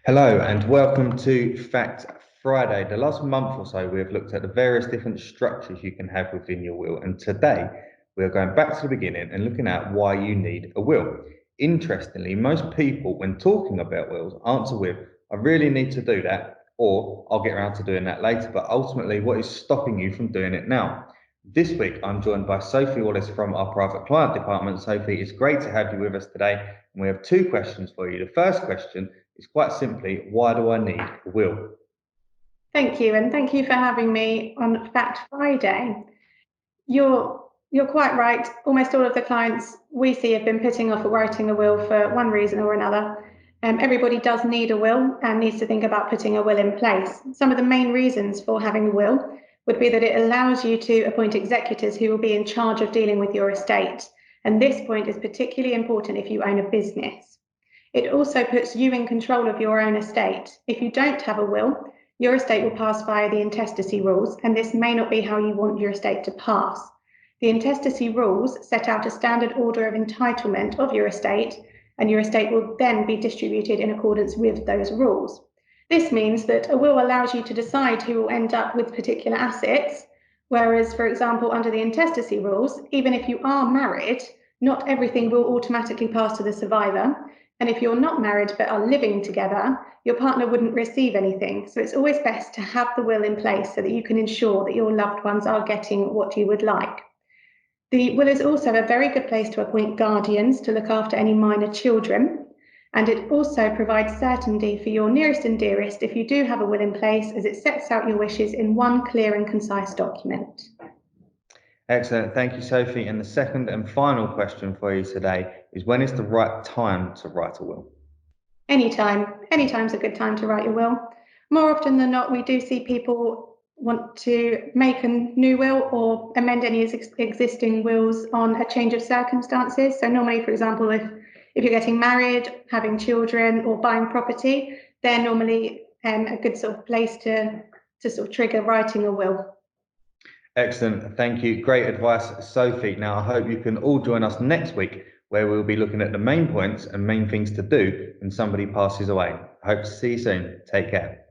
Hello and welcome to Fact Friday. The last month or so, we have looked at the various different structures you can have within your will, and today we are going back to the beginning and looking at why you need a will. Interestingly, most people, when talking about wills, answer with, I really need to do that, or I'll get around to doing that later. But ultimately, what is stopping you from doing it now? This week, I'm joined by Sophie Wallace from our private client department. Sophie, it's great to have you with us today. And we have two questions for you. The first question is quite simply, why do I need a will? Thank you, and thank you for having me on Fact Friday. You're quite right. Almost all of the clients we see have been putting off writing a will for one reason or another. Everybody does need a will and needs to think about putting a will in place. Some of the main reasons for having a will would be that it allows you to appoint executors who will be in charge of dealing with your estate. And this point is particularly important if you own a business. It also puts you in control of your own estate. If you don't have a will, your estate will pass via the intestacy rules, and this may not be how you want your estate to pass. The intestacy rules set out a standard order of entitlement of your estate, and your estate will then be distributed in accordance with those rules. This means that a will allows you to decide who will end up with particular assets, whereas, for example, under the intestacy rules, even if you are married, not everything will automatically pass to the survivor. And if you're not married but are living together, your partner wouldn't receive anything. So it's always best to have the will in place so that you can ensure that your loved ones are getting what you would like. The will is also a very good place to appoint guardians to look after any minor children. And it also provides certainty for your nearest and dearest if you do have a will in place, as it sets out your wishes in one clear and concise document. Excellent. Thank you, Sophie. And the second and final question for you today is, when is the right time to write a will? Anytime's a good time to write your will. More often than not, we do see people want to make a new will or amend any existing wills on a change of circumstances. So normally, for example, if you're getting married, having children, or buying property, they're normally a good sort of place to sort of trigger writing a will. Excellent. Thank you. Great advice, Sophie. Now, I hope you can all join us next week, where we'll be looking at the main points and main things to do when somebody passes away. I hope to see you soon. Take care.